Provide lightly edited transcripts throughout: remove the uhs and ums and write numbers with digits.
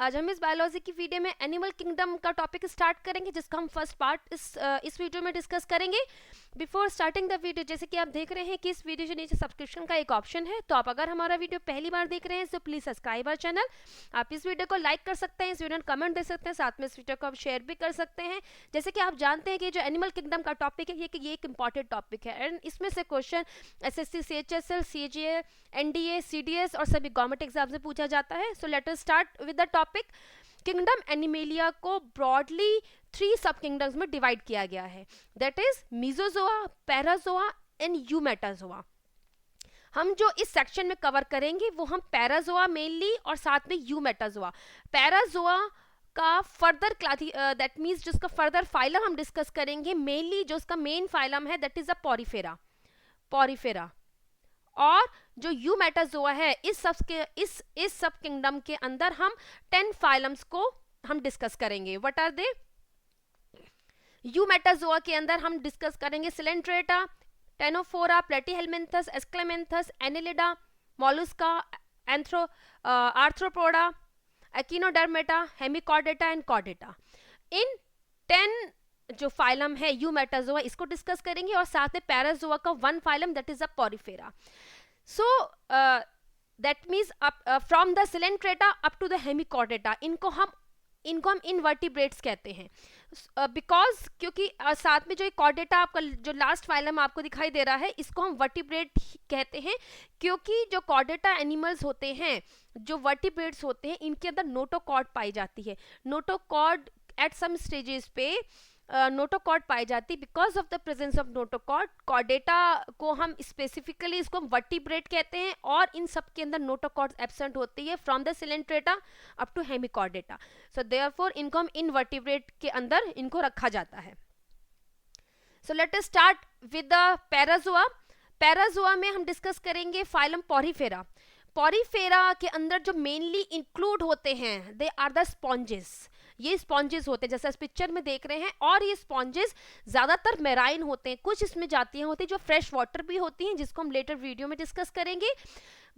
आज हम इस बायोलॉजी की वीडियो में एनिमल किंगडम का टॉपिक स्टार्ट करेंगे, जिसका हम फर्स्ट पार्ट इस वीडियो में डिस्कस करेंगे। बिफोर स्टार्टिंग द वीडियो, जैसे कि आप देख रहे हैं कि इस वीडियो के नीचे सब्सक्रिप्शन का एक ऑप्शन है, तो आप अगर हमारा वीडियो पहली बार देख रहे हैं तो प्लीज सब्सक्राइब आवर चैनल। आप इस वीडियो को लाइक कर सकते हैं, इस वीडियो में कमेंट दे सकते हैं, साथ में इस वीडियो को आप शेयर भी कर सकते हैं। जैसे कि आप जानते हैं कि जो एनिमल किंगडम का टॉपिक है ये एक इंपॉर्टेंट टॉपिक है, एंड इसमें से question SSC, CHSL, CGA, NDA, CDS और सभी गवर्नमेंट एग्जाम से पूछा जाता है। So let us start with the topic. Kingdom animalia को ब्रॉडली 3 सब किंगडम्स में डिवाइड किया गया है, that is मीजोजोआ, Parazoa and eumetazoa. हम जो इस सेक्शन में कवर करेंगे वो हम पैराजोआ मेनली और साथ में यूमेटाजोआ। पैराजोआ का फर्दर दैट मीन्स जिसका फर्दर फाइलम हम डिस्कस करेंगे, मेनली जो उसका मेन फाइलम है दैट इज अ पॉरीफेरा। और जो यूमेटाजोआ है इस सब किंगडम के अंदर हम 10 फाइलम्स को हम डिस्कस करेंगे। What are they? यूमेटाजोआ के अंदर हम डिस्कस करेंगे Coelenterata, Ctenophora, Platyhelminthes, Aschelminthes, Annelida, Mollusca, Arthropoda, Echinodermata, Hemichordata and Chordata. इन 10 जो फाइलम है यूमेटाजोआ इसको डिस्कस करेंगे, और साथ में पैराजोआ का 1 phylum that is a Porifera. So that means from the Coelenterata up to the Hemichordata, इनको हम इनवर्टिब्रेट्स कहते हैं। बिकॉज क्योंकि साथ में जो कॉर्डेटा आपका जो लास्ट फाइलम आपको दिखाई दे रहा है, इसको हम वर्टिब्रेट कहते हैं, क्योंकि जो कॉर्डेटा एनिमल्स होते हैं, जो वर्टिब्रेट्स होते हैं, इनके अंदर नोटोकॉर्ड पाई जाती है। नोटोकॉर्ड एट सम स्टेजेस पे नोटोकॉर्ड पाई जाती। Because of the presence of notochord, Chordata को हम स्पेसिफिकली इसको हम वर्टिब्रेट कहते हैं, और इन सब के अंदर नोटोकॉर्ड एब्सेंट होती है from the Coelenterata up to Hemichordata. So therefore इनको हम इनवर्टिब्रेट के अंदर इनको रखा जाता है। So let us start with the Parazoa. Parazoa में हम डिस्कस करेंगे फाइलम पॉरीफेरा। पॉरीफेरा के अंदर जो मेनली इंक्लूड होते हैं दे आर द स्पॉन्जेस। ये स्पॉन्जेस होते हैं जैसे इस पिक्चर में देख रहे हैं, और ये स्पॉन्जेस ज्यादातर मेराइन होते हैं। कुछ इसमें जातियां होती हैं जो फ्रेश वाटर भी होती हैं, जिसको हम लेटर वीडियो में डिस्कस करेंगे,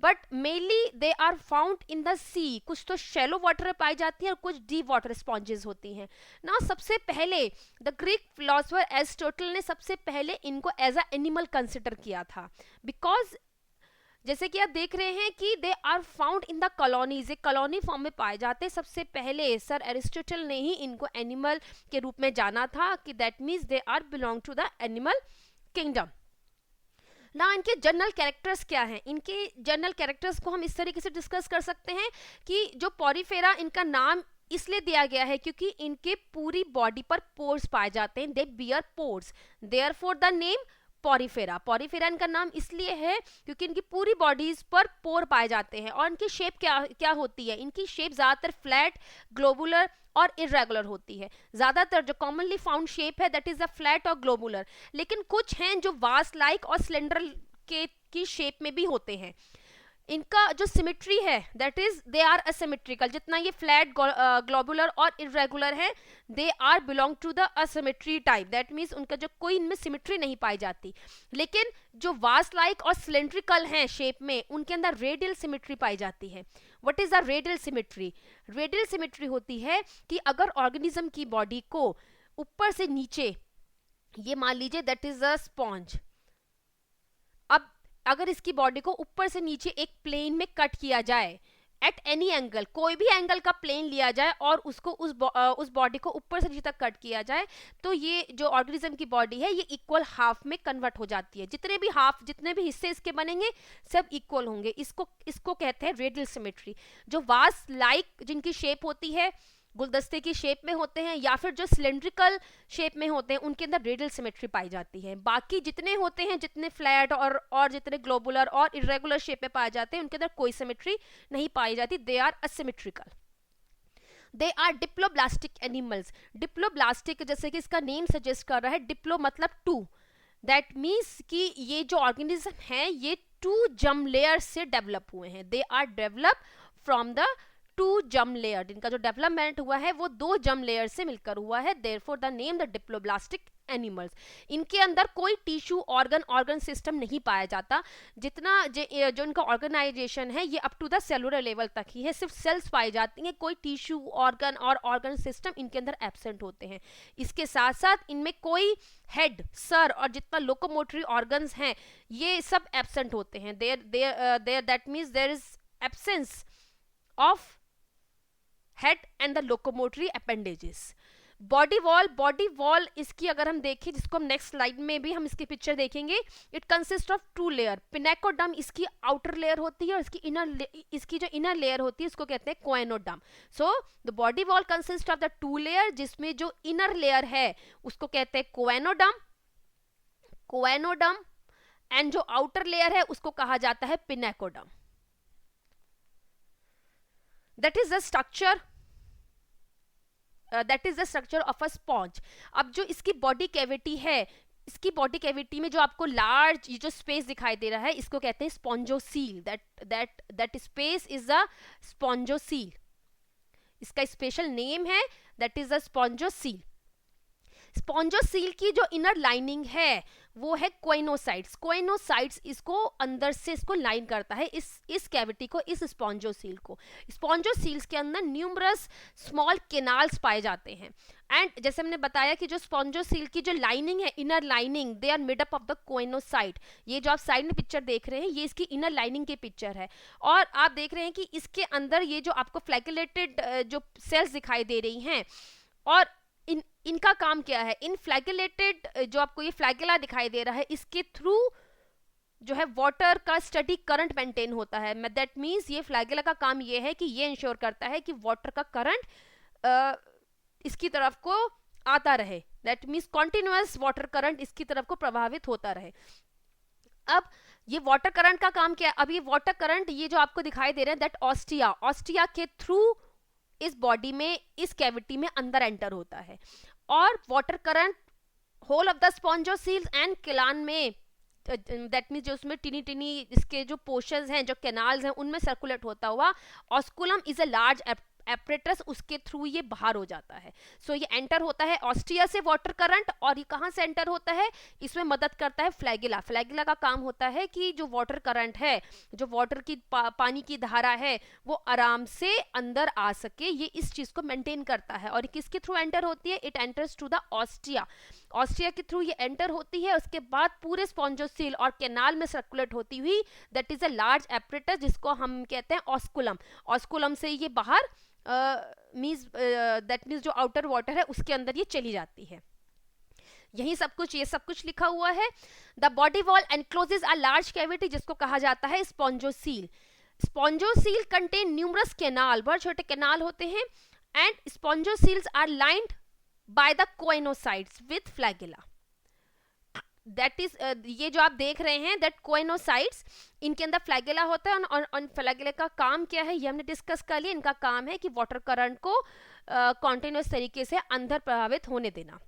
but mainly they are found in the sea. कुछ तो शैलो वाटर में पाई जाती है और कुछ डीप वाटर स्पॉन्जेस होती हैं ना। सबसे पहले द ग्रीक फिलोसोफर एरिस्टोटल ने सबसे पहले इनको एज अ एनिमल कंसिडर किया था, बिकॉज जैसे कि आप देख रहे हैं कि they are found in the colonies, एक कॉलोनी फॉर्म में पाए जाते हैं। सबसे पहले सर एरिस्टोटल ने ही इनको एनिमल के रूप में जाना था, कि that means they are belong to the animal kingdom. ना इनके जनरल कैरेक्टर्स क्या हैं? इनके जनरल कैरेक्टर्स को हम इस तरीके से डिस्कस कर सकते हैं कि जो पॉरीफेरा, इनका नाम इसलिए दिया गया है क्योंकि इनके पूरी बॉडी पर पोर्स पाए जाते हैं, दे beer pores, therefore the name Porifera. Porifera इनका नाम इसलिए है क्योंकि इनकी पूरी बॉडीज पर पोर पाए जाते हैं। और इनकी शेप क्या होती है? इनकी शेप ज्यादातर फ्लैट, ग्लोबुलर और इरेगुलर होती है। ज्यादातर जो कॉमनली फाउंड शेप है दैट इज अ फ्लैट और ग्लोबुलर, लेकिन कुछ हैं जो वास लाइक और सिलेंडर की शेप में भी होते हैं। इनका जो सिमेट्री है that is they are asymmetrical. जितना ये फ्लैट, ग्लोबुलर और इरेगुलर है, they are belong to the asymmetry type. That means उनका जो कोई इनमें सिमेट्री नहीं पाई जाती। लेकिन जो वास लाइक और सिलेंड्रिकल हैं शेप में, उनके अंदर रेडियल सिमेट्री पाई जाती है। What is the radial symmetry? Radial symmetry होती है कि अगर ऑर्गेनिज्म की बॉडी को ऊपर से नीचे, ये मान लीजिए दैट इज अ स्पॉन्ज, अब अगर इसकी बॉडी को ऊपर से नीचे एक प्लेन में कट किया जाए एट एनी एंगल, कोई भी एंगल का प्लेन लिया जाए और उसको उस बॉडी को ऊपर से नीचे तक कट किया जाए, तो ये जो ऑर्गेनिज्म की बॉडी है ये इक्वल हाफ में कन्वर्ट हो जाती है। जितने भी हिस्से इसके बनेंगे सब इक्वल होंगे। इसको कहते हैं रेडियल सिमेट्री। जो वास लाइक जिनकी शेप होती है, गुलदस्ते की शेप में होते हैं, या फिर जो सिलेंड्रिकल शेप में होते हैं, उनके अंदर रेडियल सिमेट्री पाई जाती है। बाकी जितने होते हैं, जितने फ्लैट और जितने ग्लोबुलर और इरेगुलर शेप में पाए जाते हैं, उनके अंदर कोई सिमेट्री नहीं पाई जाती, they are asymmetrical. They are diploblastic animals. Diploblastic जैसे कि इसका नेम सजेस्ट कर रहा है, डिप्लो मतलब 2, दैट मीन्स कि ये जो ऑर्गेनिज्म है ये 2 जर्म लेयर से डेवलप हुए हैं। They are develop from the two germ layer, इनका जो डेवलपमेंट हुआ है वो 2 जर्म लेयर से मिलकर हुआ है, therefore the name the diploblastic animals. इनके अंदर कोई टिश्यू ऑर्गन सिस्टम नहीं पाया जाता, जितना जो इनका ऑर्गेनाइजेशन है ये up to the cellular level तक ही है, सिर्फ सेल्स पाई जाती हैं, कोई टिश्यू ऑर्गन सिस्टम इनके अंदर एब्सेंट होते हैं। इसके साथ साथ इनमें कोई हेड, सर और जितना लोकोमोटरी ऑर्गन्स हैं ये सब एब्सेंट होते हैं। There that means there is absence of head and the locomotory appendages. Body wall इसकी अगर हम देखें, जिसको हम नेक्स्ट स्लाइड में भी हम इसकी पिक्चर देखेंगे, it consist of 2 layer. Pinacoderm इसकी आउटर लेयर होती है और इसकी जो इनर लेयर होती है इसको कहते हैं choanoderm. So the body wall consist of the 2 layer, जिसमें जो इनर लेयर है उसको कहते हैं कोएनोडर्म एंड जो आउटर लेयर है उसको कहा जाता है pinacoderm. That is the structure of a sponge. अब जो इसकी बॉडी कैविटी है, इसकी बॉडी कैविटी में जो आपको लार्ज जो स्पेस दिखाई दे रहा है इसको कहते हैं spongocoel. That space is a spongocoel, इसका स्पेशल नेम है, that is a spongocoel. Spongocoel की जो इनर लाइनिंग है वो है कोइनोसाइट्स इसको अंदर से इसको लाइन करता है, इस कैविटी को, इस स्पॉन्जोसील को। स्पॉन्जोसील्स के अंदर न्यूमरस स्मॉल केनाल्स पाए जाते हैं। एंड जैसे हमने बताया कि जो स्पॉन्जोसील की जो लाइनिंग है, inner lining, they are made up of the choanocyte. ये जो आप साइड में पिक्चर देख रहे हैं ये इसकी इनर लाइनिंग की पिक्चर है, और आप देख रहे हैं कि इसके अंदर ये जो आपको फ्लैगेलेटेड जो सेल्स दिखाई दे रही हैं, और इनका काम क्या है, इन फ्लैगेलेटेड जो आपको ये फ्लैगेला दिखाई दे रहा है इसके थ्रू जो है वाटर का स्टडी करंट मेंटेन होता है। दैट मीन्स ये फ्लैगेला का काम ये है कि ये इंश्योर करता है कि वाटर का करंट इसकी तरफ को आता रहे। That means continuous water current इसकी तरफ को प्रभावित होता रहे। अब ये वाटर करंट का काम क्या है, अब ये वाटर करंट ये जो आपको दिखाई दे रहे हैं, दैट ऑस्टिया के थ्रू इस बॉडी में, इस कैविटी में अंदर एंटर होता है, और water current whole of the spongocoels and किलान में, दैट मीन्स जो उसमें टिनी इसके जो पोर्शंस हैं, जो कैनाल्स हैं, उनमें सर्कुलेट होता हुआ osculum is a large apparatus, उसके थ्रू ये बाहर हो जाता है। सो ये एंटर होता है ऑस्टिया से वाटर करंट, और ये कहाँ से एंटर होता है, इसमें मदद करता है फ्लैगेला का काम होता है कि जो वाटर करंट है, जो वाटर की पानी की धारा है, वो आराम से अंदर आ सके, ये इस चीज को मेंटेन करता है। और किसके थ्रू एंटर होती है, it enters to the ostia के थ्रू ये एंटर होती है, उसके बाद पूरे स्पॉन्जोसील और कैनाल में सर्कुलेट होती हुई, that is a large apparatus जिसको हम कहते हैं ऑस्कुलम से ये बाहर दैट मीन्स जो आउटर वाटर है उसके अंदर ये चली जाती है। यही ये सब कुछ लिखा हुआ है। The body wall encloses a large cavity जिसको कहा जाता है spongocoel. Spongocoel contain numerous canal, बहुत छोटे कैनाल होते हैं, and spongocoels are lined by the choanocytes with flagella. That is ये जो आप देख रहे हैं, दैट कोइनोसाइट्स, इनके अंदर फ्लैगेला होता है, और फ्लैगेला का काम क्या है ये हमने डिस्कस कर लिया। इनका काम है कि वाटर करंट को कॉन्टिन्यूअस तरीके से अंदर प्रभावित होने देना।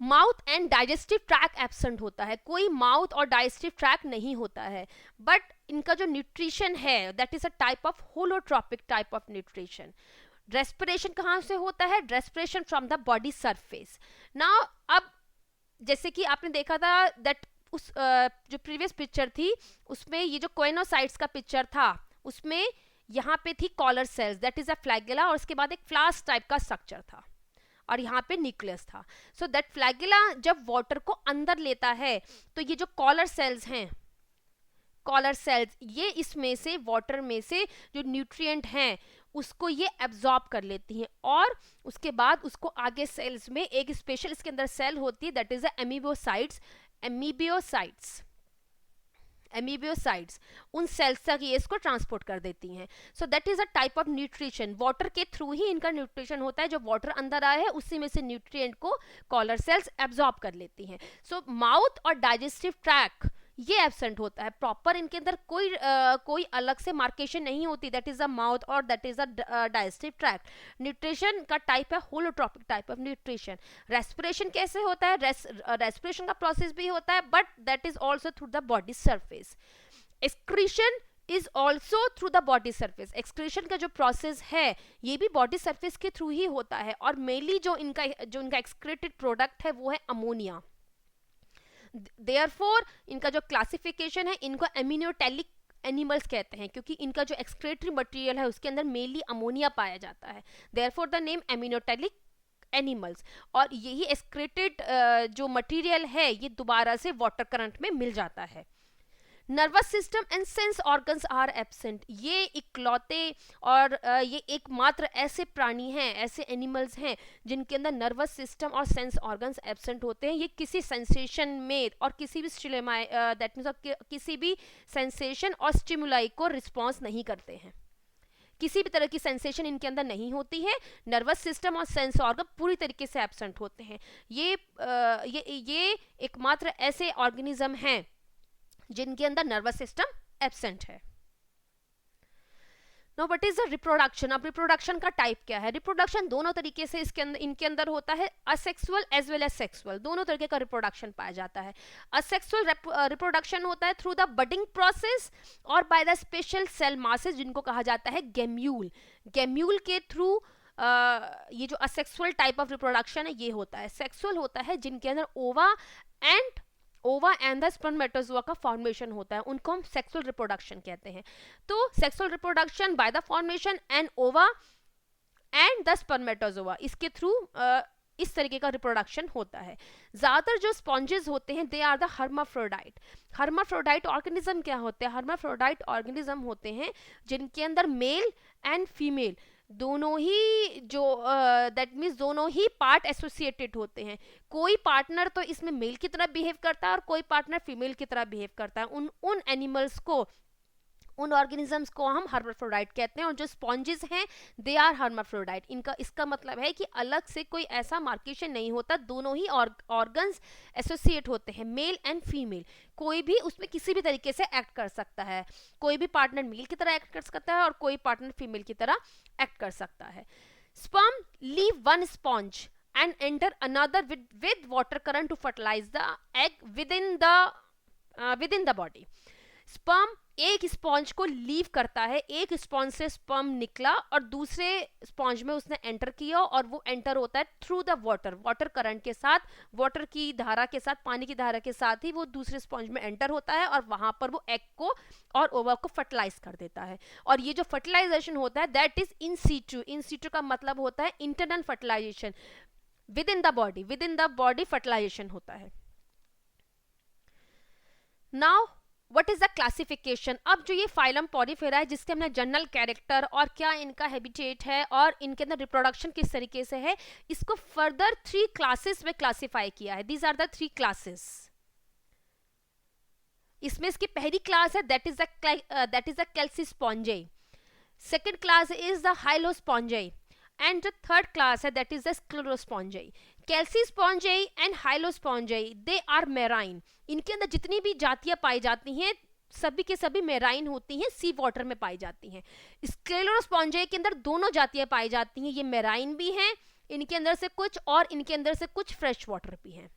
Mouth and digestive track absent होता है, कोई माउथ और डाइजेस्टिव ट्रैक नहीं होता है, बट इनका जो न्यूट्रिशन है that is a type of holotrophic type of nutrition. Respiration कहाँ से होता है, respiration from the body surface. Now अब जैसे कि आपने देखा था दैट उस जो प्रीवियस पिक्चर थी उसमें ये जो कोइनोसाइट्स का पिक्चर था उसमें यहाँ पे थी collar cells, that is a flagella, और उसके बाद एक फ्लास्क टाइप का स्ट्रक्चर था, और यहाँ पे न्यूक्लियस था। सो दैट फ्लैगेला जब वाटर को अंदर लेता है तो ये जो कॉलर सेल्स हैं, ये इसमें से वाटर में से जो न्यूट्रिएंट हैं उसको ये एब्जॉर्ब कर लेती हैं, और उसके बाद उसको आगे सेल्स में एक स्पेशल इसके अंदर सेल होती है, दैट इज एमीबियोसाइट्स उन सेल्स तक ये इसको ट्रांसपोर्ट कर देती हैं। So that is a type of nutrition, water के थ्रू ही इनका न्यूट्रिशन होता है, जो वाटर अंदर आया है उसी में से न्यूट्रिएंट को कॉलर सेल्स एब्जॉर्ब कर लेती हैं। सो माउथ और डाइजेस्टिव ट्रैक ये एब्सेंट होता है, प्रॉपर इनके अंदर कोई अलग से मार्केशन नहीं होती, दैट इज अ माउथ और that is a digestive tract. Nutrition का टाइप है होलोट्रॉपिक टाइप ऑफ न्यूट्रिशन। रेस्पिरेशन कैसे होता है, रेस्पिरेशन का प्रोसेस भी होता है, but that is also through the body surface. Excretion is also through the body surface. Excretion का जो प्रोसेस है ये भी बॉडी सरफेस के थ्रू ही होता है, और मेनली जो इनका एक्सक्रेटेड प्रोडक्ट है वो है अमोनिया। देयरफॉर इनका जो क्लासिफिकेशन है, इनको एमिनोटेलिक एनिमल्स कहते हैं, क्योंकि इनका जो एक्सक्रेटरी मटेरियल है उसके अंदर मेनली अमोनिया पाया जाता है। Therefore the name ammonotelic animals. और यही एक्सक्रेटेड जो मटेरियल है ये दोबारा से वाटर करंट में मिल जाता है। Nervous system and sense organs are absent. ये इकलौते और ये एकमात्र ऐसे प्राणी हैं, ऐसे एनिमल्स हैं जिनके अंदर नर्वस सिस्टम और सेंस ऑर्गन्स एब्सेंट होते हैं। ये किसी सेंसेशन में और किसी भी स्टिमुलाई दैट मीन्स किसी भी सेंसेशन और स्टिमुलाई को रिस्पॉन्स नहीं करते हैं। किसी भी तरह की सेंसेशन इनके अंदर नहीं होती है। नर्वस सिस्टम और सेंस ऑर्गन पूरी तरीके से एब्सेंट होते हैं। ये एकमात्र ऐसे ऑर्गेनिज्म हैं जिनके अंदर नर्वस सिस्टम एब्सेंट है। Know what is the reproduction. अब रिप्रोडक्शन का टाइप क्या है? रिप्रोडक्शन दोनों तरीके से इनके अंदर होता है, asexual as well as sexual, दोनों तरीके का रिप्रोडक्शन पाया जाता है। असेक्सुअल रिप्रोडक्शन होता है थ्रू द बडिंग प्रोसेस और by the special cell masses जिनको कहा जाता है गैम्यूल। गैम्यूल के थ्रू ये जो असेक्सुअल टाइप ऑफ रिप्रोडक्शन है ये होता है। सेक्सुअल होता है जिनके अंदर ओवा एंड द स्पर्मेटोजोआ का फॉर्मेशन होता है, उनको हम सेक्सुअल रिप्रोडक्शन कहते हैं। तो sexual reproduction by the formation and ओवा एंड द स्पर्मेटोजोआ, इसके थ्रू इस तरीके का रिप्रोडक्शन होता है। ज्यादातर जो स्पॉन्जेस होते हैं they are the hermaphrodite. Hermaphrodite organism क्या होते हैं? हर्माफ्रोडाइट ऑर्गेनिज्म होते हैं जिनके अंदर मेल एंड फीमेल दोनों ही जो दैट मीन्स दोनों ही पार्ट एसोसिएटेड होते हैं। कोई पार्टनर तो इसमें मेल की तरह बिहेव करता है और कोई पार्टनर फीमेल की तरह बिहेव करता है। उन एनिमल्स को, उन ऑर्गेनिजम्स को हम हर्माफ्रोडाइट कहते हैं। और जो स्पॉन्जेस हैं दे आर हर्माफ्रोडाइट। इसका मतलब है कि अलग से कोई ऐसा मार्केशन नहीं होता, दोनों ही ऑर्गन्स एसोसिएट होते हैं, मेल एंड फीमेल। कोई भी उसमें किसी भी तरीके से एक्ट कर सकता है। कोई भी पार्टनर मेल की तरह एक्ट कर सकता है और कोई पार्टनर फीमेल की तरह एक्ट कर सकता है। Sperm leave one sponge and enter another with water current to fertilise the egg within the body. Sperm एक स्पॉन्ज को लीव करता है, एक स्पॉन्ज से स्पर्म निकला और दूसरे स्पॉन्ज में उसने एंटर किया और वो एंटर होता है थ्रू द वाटर करंट के साथ, वाटर की धारा के साथ, पानी की धारा के साथ ही वो दूसरे स्पॉन्ज में एंटर होता है और वहां पर वो एग को और ओवा को फर्टिलाइज कर देता है। और ये जो फर्टिलाइजेशन होता है that is in situ. In situ का मतलब होता है internal fertilisation, within the body fertilisation होता है। Now what is the classification. अब जो ये फाइलम पॉरीफेरा है जिसके हमने जनरल कैरेक्टर और क्या इनका हैबिटेट है और इनके अंदर रिप्रोडक्शन किस तरीके से है, इसको फर्दर 3 क्लासेस में क्लासिफाई किया है। These are the 3 classes. इसमें इसकी पहली क्लास है that is the Calcispongiae. Second class is the Hyalospongiae and जो थर्ड क्लास है that is the Sclerospongiae. Calcispongiae and Hyalospongiae they are marine. इनके अंदर जितनी भी जातियां पाई जाती हैं सभी के सभी मेराइन होती हैं, सी वाटर में पाई जाती हैं। स्क्लेरोस्पॉन्जाई के अंदर दोनों जातियां पाई जाती हैं, ये मेराइन भी हैं इनके अंदर से कुछ और इनके अंदर से कुछ फ्रेश वाटर भी हैं।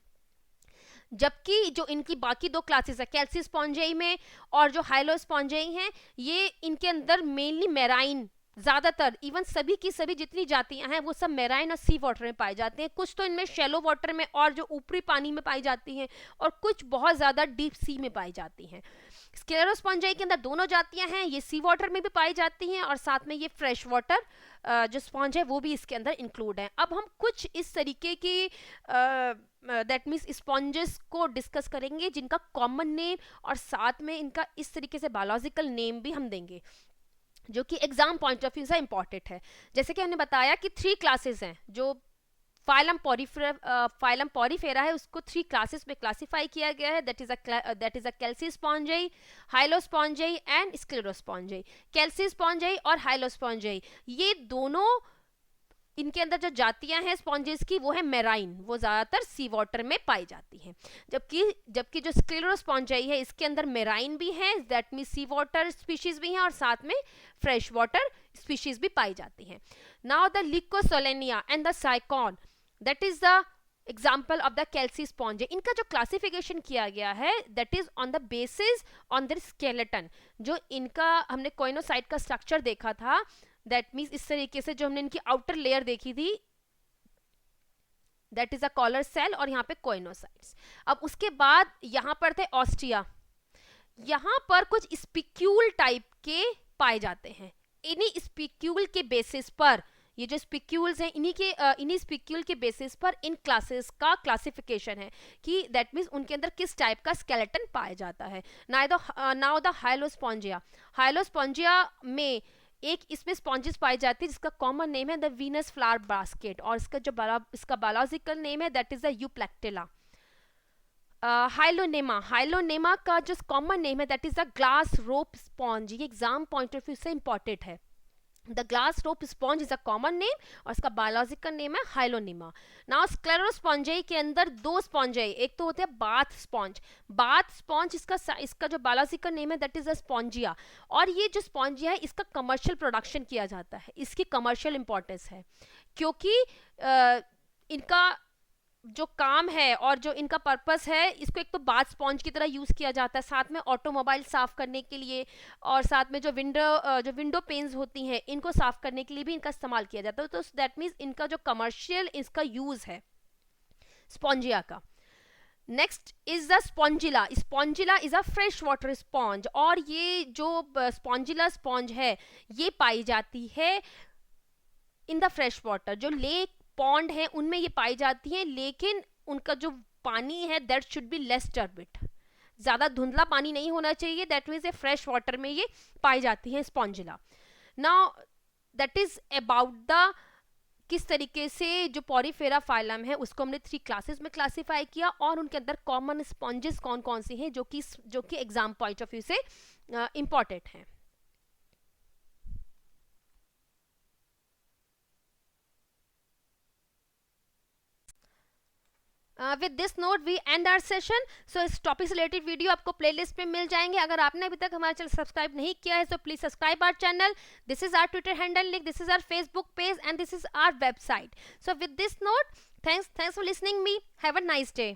जबकि जो इनकी बाकी 2 क्लासेस है कैल्सीस्पॉन्जाई में और जो हाइलोस्पॉन्जाई हैं ये इनके अंदर मेनली मेराइन, ज्यादातर इवन सभी की सभी जितनी जातियां हैं वो सब मेराइन और सी वाटर में पाई जाती हैं। कुछ तो इनमें शैलो वाटर में और जो ऊपरी पानी में पाई जाती हैं और कुछ बहुत ज्यादा डीप सी में पाई जाती हैं। स्क्लेरोस्पॉन्जाई के अंदर दोनों जातियां हैं, ये सी वाटर में भी पाई जाती हैं और साथ में ये फ्रेश वाटर जो स्पॉन्ज है वो भी इसके अंदर इंक्लूड है। अब हम कुछ इस तरीके की दैट मीन्स स्पॉन्जेस को डिस्कस करेंगे जिनका कॉमन नेम और साथ में इनका इस तरीके से बायोलॉजिकल नेम भी हम देंगे जो कि एग्जाम पॉइंट ऑफ व्यू से इंपॉर्टेंट है। जैसे कि हमने बताया कि 3 क्लासेस हैं, जो फाइलम पॉरीफेरा है उसको 3 क्लासेस में क्लासिफाई किया गया है। That is a Calcispongiae, Hyalospongiae and Sclerospongiae. Calcispongiae और हाइलोस्पॉन्जाई ये दोनों इनके अंदर जो जातियां हैं स्पॉन्जेस की वो है मेराइन, वो ज्यादातर सी वाटर में पाई जाती हैं। जबकि जो स्क्लेरोस्पॉन्जाई है इसके अंदर मेराइन भी है, that mean sea water species भी हैं और साथ में फ्रेश वाटर स्पीशीज भी पाई जाती हैं। Now the Leucosolenia and the Sycon that is the example of the calci sponge है। इनका जो क्लासिफिकेशन किया गया है that is on the basis on the skeleton. जो इनका हमने कोइनोसाइट का स्ट्रक्चर देखा था, दैट मीन्स इस तरीके से जो हमने इनकी आउटर लेयर देखी थी that is a collar cell, और यहाँ पे कोइनोसाइट्स। अब उसके बाद यहाँ पर थे ऑस्टिया, यहाँ पर कुछ स्पिक्यूल टाइप के पाए जाते हैं। इन्हीं स्पिक्यूल के बेसिस पर, ये जो स्पिक्यूल्स हैं इन्हीं स्पिक्यूल के बेसिस पर इन क्लासेस का क्लासिफिकेशन है कि दैट मीन्स उनके अंदर किस टाइप का स्केलेटन पाया जाता है। Now the हाइलोस्पॉन्जिया। हाइलोस्पॉन्जिया में एक इसमें स्पॉन्जेस पाई जाती है जिसका कॉमन नेम है द वीनस फ्लावर बास्केट, और इसका बायोलॉजिकल नेम है दैट इज द यूप्लेक्टिला। हाइलोनेमा का जो कॉमन नेम है that is the glass rope sponge. ये एग्जाम पॉइंट ऑफ व्यू से इंपॉर्टेंट है। The glass rope sponge is a common name और इसका बायोलॉजिकल नेम है हाइलोनेमा। नाउ स्क्लेरोस्पॉन्जियाई के अंदर दो स्पॉन्जियाई, एक तो होते हैं बाथ स्पॉन्ज। बाथ स्पॉन्ज इसका जो बायोलॉजिकल नेम है दैट इज अ स्पॉन्जिया, और ये जो स्पॉन्जिया है इसका कमर्शियल प्रोडक्शन किया जाता है। इसकी कमर्शियल इंपॉर्टेंस है क्योंकि इनका जो काम है और जो इनका पर्पस है, इसको एक तो बाथ स्पॉन्ज की तरह यूज किया जाता है, साथ में ऑटोमोबाइल साफ करने के लिए, और साथ में जो विंडो पेन्स होती हैं इनको साफ करने के लिए भी इनका इस्तेमाल किया जाता है। तो दैट मीन्स इनका जो कमर्शियल इसका यूज है स्पॉन्जिया का। Next is the Spongilla. Spongilla is a fresh water sponge, और ये जो स्पॉन्जिला स्पॉन्ज है ये पाई जाती है इन द फ्रेश वाटर। जो लेक पॉन्ड है उनमें ये पाई जाती है, लेकिन उनका जो पानी है that should be less turbid, ज्यादा धुंधला पानी नहीं होना चाहिए। That means A fresh water में ये पाई जाती है Spongilla. Now that is about the किस तरीके से जो पॉरीफेरा फाइलम है उसको हमने 3 क्लासेस में क्लासिफाई किया, और उनके अंदर कॉमन स्पॉन्जेस कौन कौन से हैं जो कि एग्जाम पॉइंट ऑफ व्यू से इंपॉर्टेंट हैं। With this note we end our session. So इस टॉपिक से रिलेटेड वीडियो आपको प्लेलिस्ट में मिल जाएंगे। अगर आपने अभी तक हमारा चैनल सब्सक्राइब नहीं किया है तो please subscribe our channel. This is our Twitter handle link, this is our Facebook page and this is our website. So with this note, thanks for listening me, have a nice day.